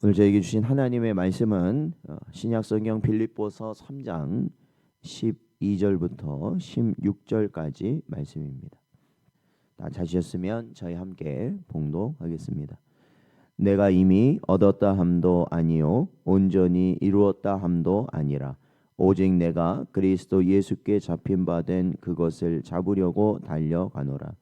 오늘 저에게 주신 하나님의 말씀은 신약성경 빌립보서 3장 12절부터 16절까지 말씀입니다. 다 찾으셨으면 저희 함께 봉독하겠습니다. 내가 이미 얻었다 함도 아니요 온전히 이루었다 함도 아니라 오직 내가 그리스도 예수께 잡힌 바 된 그것을 잡으려고 달려가노라.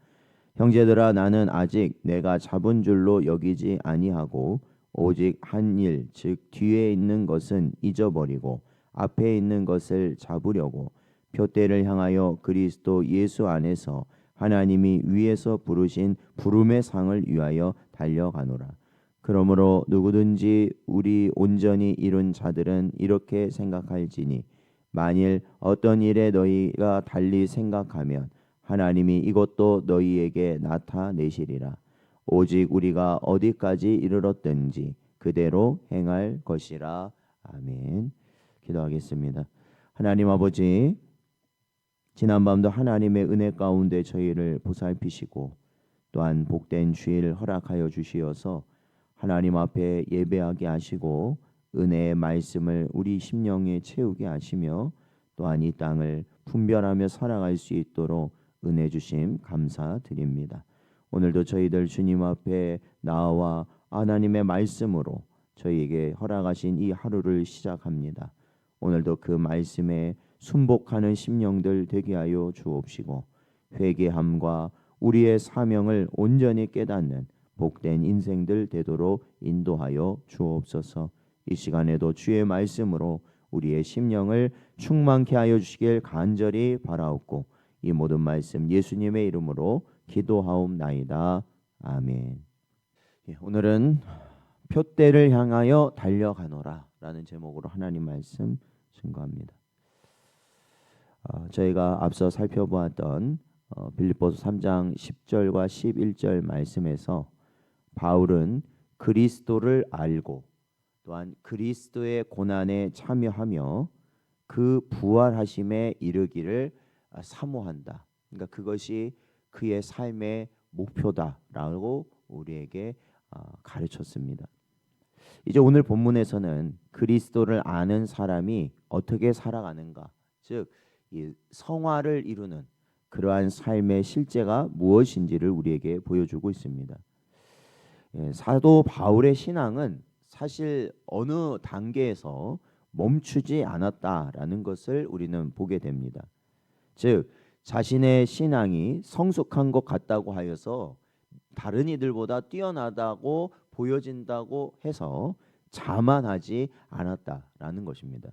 형제들아, 나는 아직 내가 잡은 줄로 여기지 아니하고 오직 한 일, 즉 뒤에 있는 것은 잊어버리고 앞에 있는 것을 잡으려고 표대를 향하여 그리스도 예수 안에서 하나님이 위에서 부르신 부름의 상을 위하여 달려가노라. 그러므로 누구든지 우리 온전히 이룬 자들은 이렇게 생각할지니 만일 어떤 일에 너희가 달리 생각하면 하나님이 이것도 너희에게 나타내시리라. 오직 우리가 어디까지 이르렀든지 그대로 행할 것이라. 아멘. 기도하겠습니다. 하나님 아버지, 지난밤도 하나님의 은혜 가운데 저희를 보살피시고 또한 복된 주일 허락하여 주시어서 하나님 앞에 예배하게 하시고 은혜의 말씀을 우리 심령에 채우게 하시며 또한 이 땅을 분별하며 살아갈 수 있도록 은혜 주심 감사드립니다. 오늘도 저희들 주님 앞에 나와 하나님의 말씀으로 저희에게 허락하신 이 하루를 시작합니다. 오늘도 그 말씀에 순복하는 심령들 되게 하여 주옵시고 회개함과 우리의 사명을 온전히 깨닫는 복된 인생들 되도록 인도하여 주옵소서. 이 시간에도 주의 말씀으로 우리의 심령을 충만케 하여 주시길 간절히 바라옵고 이 모든 말씀 예수님의 이름으로 기도하옵나이다. 아멘. 오늘은 표대를 향하여 달려가노라 라는 제목으로 하나님 말씀 증거합니다. 저희가 앞서 살펴보았던 빌립보서 3장 10절과 11절 말씀에서 바울은 그리스도를 알고 또한 그리스도의 고난에 참여하며 그 부활하심에 이르기를 사모한다. 그러니까 그것이 그의 삶의 목표다라고 우리에게 가르쳤습니다. 이제 오늘 본문에서는 그리스도를 아는 사람이 어떻게 살아가는가, 즉 이 성화를 이루는 그러한 삶의 실제가 무엇인지를 우리에게 보여주고 있습니다. 사도 바울의 신앙은 사실 어느 단계에서 멈추지 않았다라는 것을 우리는 보게 됩니다. 즉 자신의 신앙이 성숙한 것 같다고 하여서 다른 이들보다 뛰어나다고 보여진다고 해서 자만하지 않았다라는 것입니다.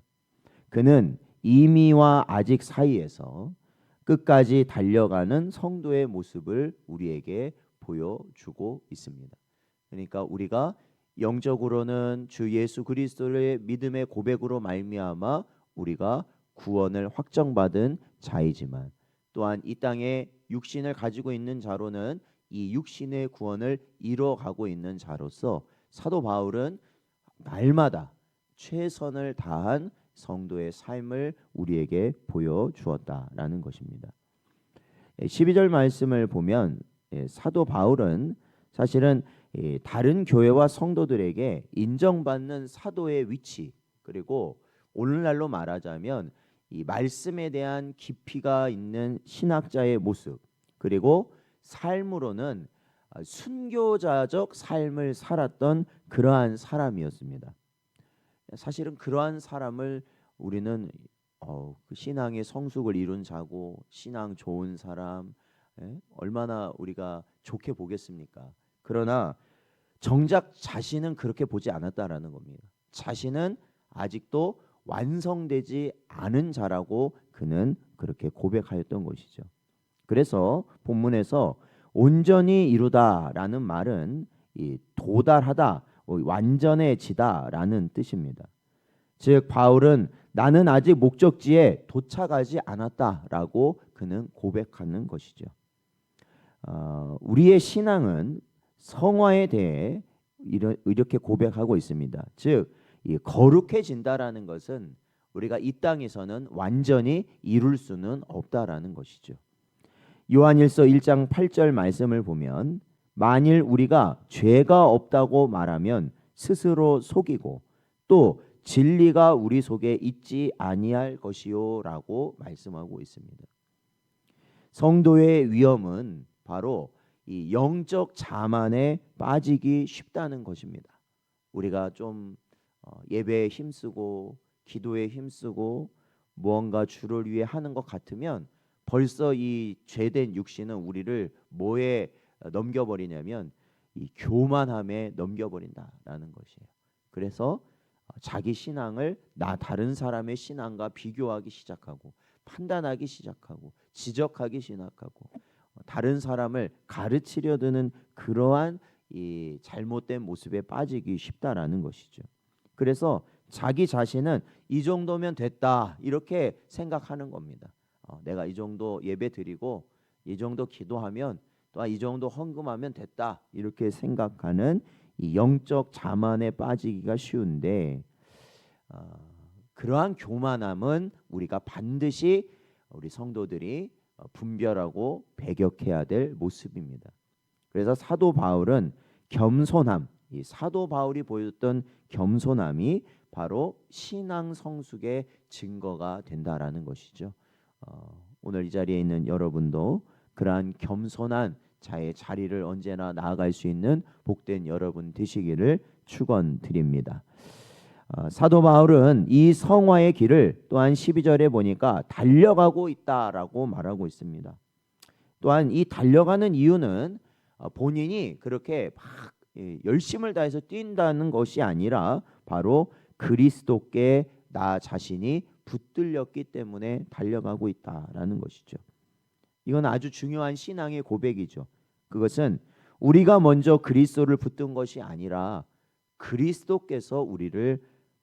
그는 이미와 아직 사이에서 끝까지 달려가는 성도의 모습을 우리에게 보여주고 있습니다. 그러니까 우리가 영적으로는 주 예수 그리스도의 믿음의 고백으로 말미암아 우리가 구원을 확정받은 자이지만 또한 이 땅에 육신을 가지고 있는 자로는 이 육신의 구원을 이뤄가고 있는 자로서 사도 바울은 날마다 최선을 다한 성도의 삶을 우리에게 보여주었다라는 것입니다. 12절 말씀을 보면 사도 바울은 사실은 다른 교회와 성도들에게 인정받는 사도의 위치, 그리고 오늘날로 말하자면 이 말씀에 대한 깊이가 있는 신학자의 모습, 그리고 삶으로는 순교자적 삶을 살았던 그러한 사람이었습니다. 사실은 그러한 사람을 우리는 그 신앙의 성숙을 이룬 자고 신앙 좋은 사람, 얼마나 우리가 좋게 보겠습니까? 그러나 정작 자신은 그렇게 보지 않았다라는 겁니다. 자신은 아직도 완성되지 않은 자라고 그는 그렇게 고백하였던 것이죠. 그래서 본문에서 온전히 이루다라는 말은 이 도달하다, 완전해지다라는 뜻입니다. 즉 바울은 나는 아직 목적지에 도착하지 않았다라고 그는 고백하는 것이죠. 우리의 신앙은 성화에 대해 이렇게 고백하고 있습니다. 즉 이 거룩해진다라는 것은 우리가 이 땅에서는 완전히 이룰 수는 없다라는 것이죠. 요한일서 1장 8절 말씀을 보면 만일 우리가 죄가 없다고 말하면 스스로 속이고 또 진리가 우리 속에 있지 아니할 것이요라고 말씀하고 있습니다. 성도의 위험은 바로 이 영적 자만에 빠지기 쉽다는 것입니다. 우리가 좀 예배에 힘쓰고 기도에 힘쓰고 무언가 주를 위해 하는 것 같으면 벌써 이 죄된 육신은 우리를 뭐에 넘겨버리냐면 이 교만함에 넘겨버린다라는 것이에요. 그래서 자기 신앙을 다른 사람의 신앙과 비교하기 시작하고 판단하기 시작하고 지적하기 시작하고 다른 사람을 가르치려 드는 그러한 이 잘못된 모습에 빠지기 쉽다라는 것이죠. 그래서 자기 자신은 이 정도면 됐다 이렇게 생각하는 겁니다. 내가 이 정도 예배 드리고 이 정도 기도하면 또 이 정도 헌금하면 됐다 이렇게 생각하는 이 영적 자만에 빠지기가 쉬운데 그러한 교만함은 우리가 반드시 우리 성도들이 분별하고 배격해야 될 모습입니다. 그래서 사도 바울은 겸손함, 이 사도 바울이 보였던 겸손함이 바로 신앙 성숙의 증거가 된다라는 것이죠. 오늘 이 자리에 있는 여러분도 그러한 겸손한 자의 자리를 언제나 나아갈 수 있는 복된 여러분 되시기를 축원드립니다. 사도 바울은 이 성화의 길을 또한 12절에 보니까 달려가고 있다라고 말하고 있습니다. 또한 이 달려가는 이유는 본인이 그렇게 막 열심을 다해서 뛴다는 것이 아니라 바로 그리스도께 나 자신이 붙들렸기 때문에 달려가고 있다라는 것이죠. 이건 아주 중요한 신앙의 고백이죠. 그것은 우리가 먼저 그리스도를 붙든 것이 아니라 그리스도께서 우리를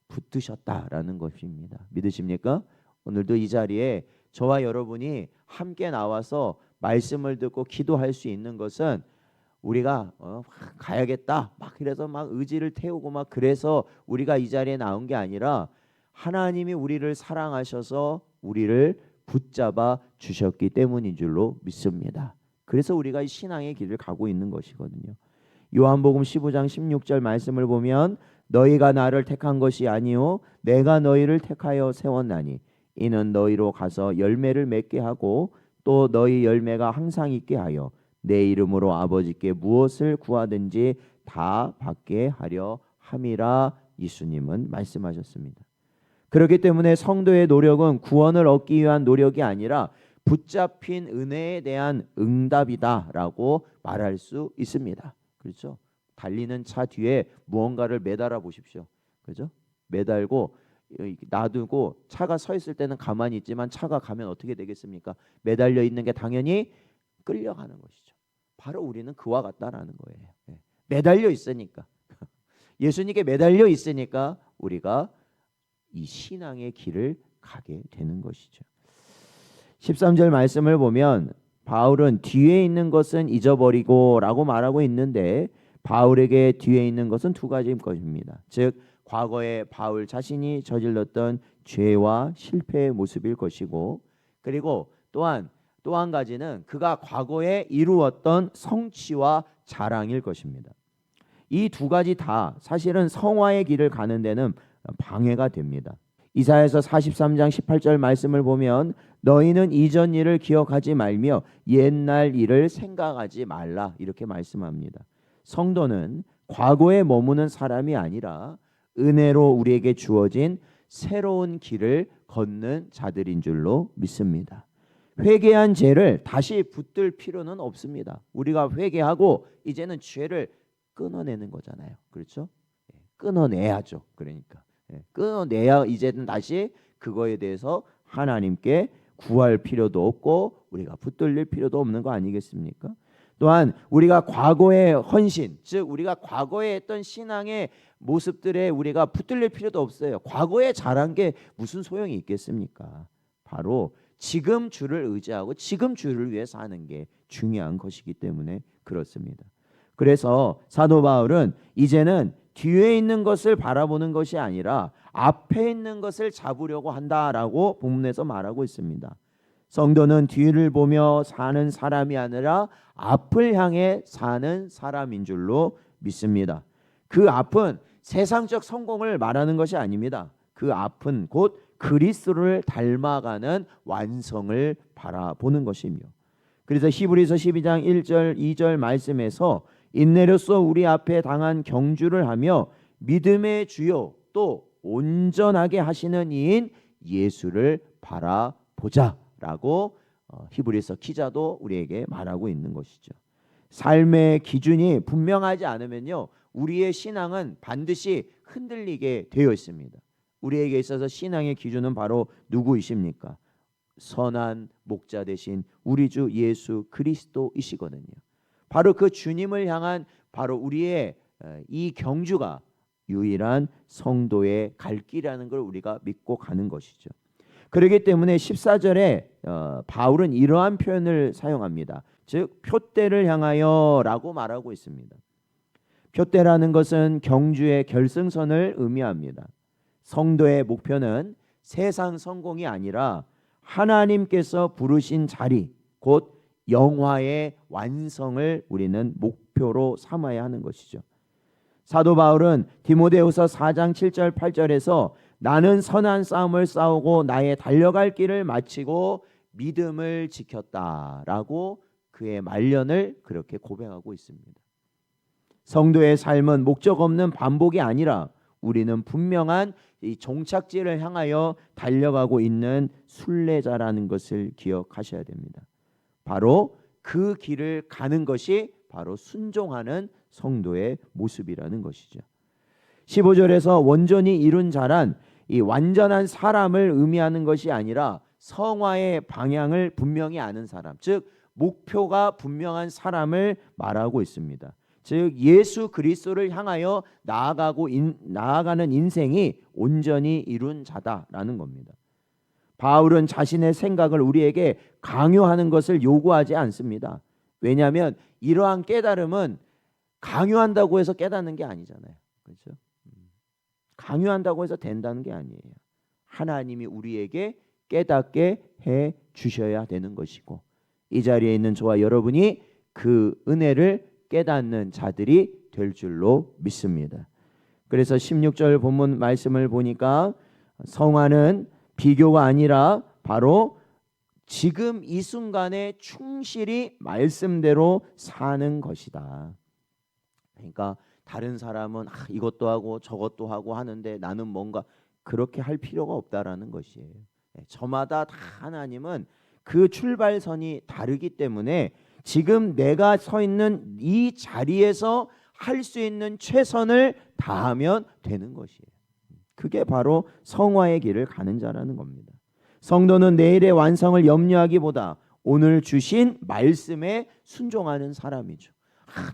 붙드셨다라는 것입니다. 믿으십니까? 오늘도 이 자리에 저와 여러분이 함께 나와서 말씀을 듣고 기도할 수 있는 것은 우리가 가야겠다 막 이래서 막 의지를 태우고 막 그래서 우리가 이 자리에 나온 게 아니라 하나님이 우리를 사랑하셔서 우리를 붙잡아 주셨기 때문인 줄로 믿습니다. 그래서 우리가 이 신앙의 길을 가고 있는 것이거든요. 요한복음 15장 16절 말씀을 보면 너희가 나를 택한 것이 아니요 내가 너희를 택하여 세웠나니 이는 너희로 가서 열매를 맺게 하고 또 너희 열매가 항상 있게 하여 내 이름으로 아버지께 무엇을 구하든지 다 받게 하려 함이라 예수님은 말씀하셨습니다. 그렇기 때문에 성도의 노력은 구원을 얻기 위한 노력이 아니라 붙잡힌 은혜에 대한 응답이다라고 말할 수 있습니다. 그렇죠? 달리는 차 뒤에 무언가를 매달아 보십시오. 그렇죠? 매달고 놔두고 차가 서 있을 때는 가만히 있지만 차가 가면 어떻게 되겠습니까? 매달려 있는 게 당연히 끌려가는 것이죠. 바로 우리는 그와 같다라는 거예요. 매달려 있으니까 예수님께 매달려 있으니까 우리가 이 신앙의 길을 가게 되는 것이죠. 13절 말씀을 보면 바울은 뒤에 있는 것은 잊어버리고 라고 말하고 있는데 바울에게 뒤에 있는 것은 두 가지인 것입니다. 즉 과거에 바울 자신이 저질렀던 죄와 실패의 모습일 것이고 그리고 또한 또 한 가지는 그가 과거에 이루었던 성취와 자랑일 것입니다. 이 두 가지 다 사실은 성화의 길을 가는 데는 방해가 됩니다. 이사야서 43장 18절 말씀을 보면 너희는 이전 일을 기억하지 말며 옛날 일을 생각하지 말라 이렇게 말씀합니다. 성도는 과거에 머무는 사람이 아니라 은혜로 우리에게 주어진 새로운 길을 걷는 자들인 줄로 믿습니다. 회개한 죄를 다시 붙들 필요는 없습니다. 우리가 회개하고 이제는 죄를 끊어내는 거잖아요. 그렇죠? 끊어내야죠. 그러니까 끊어내야 이제는 다시 그거에 대해서 하나님께 구할 필요도 없고 우리가 붙들릴 필요도 없는 거 아니겠습니까? 또한 우리가 과거의 헌신, 즉 우리가 과거에 했던 신앙의 모습들에 우리가 붙들릴 필요도 없어요. 과거에 잘한 게 무슨 소용이 있겠습니까? 바로 지금 주를 의지하고 지금 주를 위해 사는 게 중요한 것이기 때문에 그렇습니다. 그래서 사도 바울은 이제는 뒤에 있는 것을 바라보는 것이 아니라 앞에 있는 것을 잡으려고 한다라고 본문에서 말하고 있습니다. 성도는 뒤를 보며 사는 사람이 아니라 앞을 향해 사는 사람인 줄로 믿습니다. 그 앞은 세상적 성공을 말하는 것이 아닙니다. 그 앞은 곧 그리스도를 닮아가는 완성을 바라보는 것이며, 그래서 히브리서 12장 1절 2절 말씀에서 인내로써 우리 앞에 당한 경주를 하며 믿음의 주요 또 온전하게 하시는 이인 예수를 바라보자라고 히브리서 기자도 우리에게 말하고 있는 것이죠. 삶의 기준이 분명하지 않으면요, 우리의 신앙은 반드시 흔들리게 되어 있습니다. 우리에게 있어서 신앙의 기준은 바로 누구이십니까? 선한 목자 되신 우리 주 예수 그리스도이시거든요. 바로 그 주님을 향한 바로 우리의 이 경주가 유일한 성도의 갈 길이라는 걸 우리가 믿고 가는 것이죠. 그렇기 때문에 14절에 바울은 이러한 표현을 사용합니다. 즉 표대를 향하여 라고 말하고 있습니다. 표대라는 것은 경주의 결승선을 의미합니다. 성도의 목표는 세상 성공이 아니라 하나님께서 부르신 자리, 곧 영화의 완성을 우리는 목표로 삼아야 하는 것이죠. 사도 바울은 디모데후서 4장 7절 8절에서 나는 선한 싸움을 싸우고 나의 달려갈 길을 마치고 믿음을 지켰다라고 그의 말년을 그렇게 고백하고 있습니다. 성도의 삶은 목적 없는 반복이 아니라 우리는 분명한 이 종착지를 향하여 달려가고 있는 순례자라는 것을 기억하셔야 됩니다. 바로 그 길을 가는 것이 바로 순종하는 성도의 모습이라는 것이죠. 15절에서 온전히 이룬 자란 이 완전한 사람을 의미하는 것이 아니라 성화의 방향을 분명히 아는 사람, 즉 목표가 분명한 사람을 말하고 있습니다. 즉 예수 그리스도를 향하여 나아가는 인생이 온전히 이룬 자다라는 겁니다. 바울은 자신의 생각을 우리에게 강요하는 것을 요구하지 않습니다. 왜냐하면 이러한 깨달음은 강요한다고 해서 깨닫는 게 아니잖아요. 그렇죠? 강요한다고 해서 된다는 게 아니에요. 하나님이 우리에게 깨닫게 해 주셔야 되는 것이고, 이 자리에 있는 저와 여러분이 그 은혜를 깨닫는 자들이 될 줄로 믿습니다. 그래서 16절 본문 말씀을 보니까 성화는 비교가 아니라 바로 지금 이 순간에 충실히 말씀대로 사는 것이다. 그러니까 다른 사람은 이것도 하고 저것도 하고 하는데 나는 뭔가 그렇게 할 필요가 없다라는 것이에요. 저마다 다 하나님은 그 출발선이 다르기 때문에 지금 내가 서 있는 이 자리에서 할 수 있는 최선을 다하면 되는 것이에요. 그게 바로 성화의 길을 가는 자라는 겁니다. 성도는 내일의 완성을 염려하기보다 오늘 주신 말씀에 순종하는 사람이죠.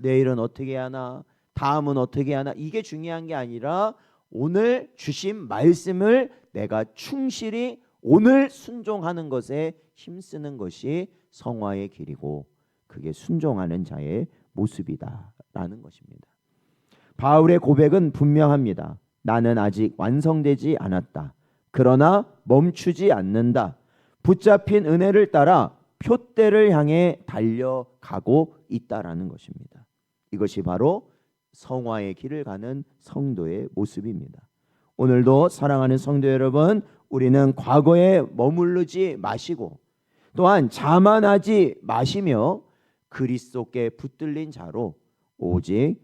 내일은 어떻게 하나, 다음은 어떻게 하나, 이게 중요한 게 아니라 오늘 주신 말씀을 내가 충실히 오늘 순종하는 것에 힘쓰는 것이 성화의 길이고, 그게 순종하는 자의 모습이다라는 것입니다. 바울의 고백은 분명합니다. 나는 아직 완성되지 않았다. 그러나 멈추지 않는다. 붙잡힌 은혜를 따라 표대를 향해 달려가고 있다라는 것입니다. 이것이 바로 성화의 길을 가는 성도의 모습입니다. 오늘도 사랑하는 성도 여러분, 우리는 과거에 머무르지 마시고 또한 자만하지 마시며 그리스도께 붙들린 자로 오직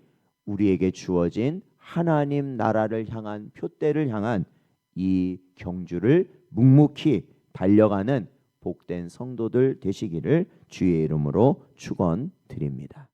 우리에게 주어진 하나님 나라를 향한 표대를 향한 이 경주를 묵묵히 달려가는 복된 성도들 되시기를 주의 이름으로 축원드립니다.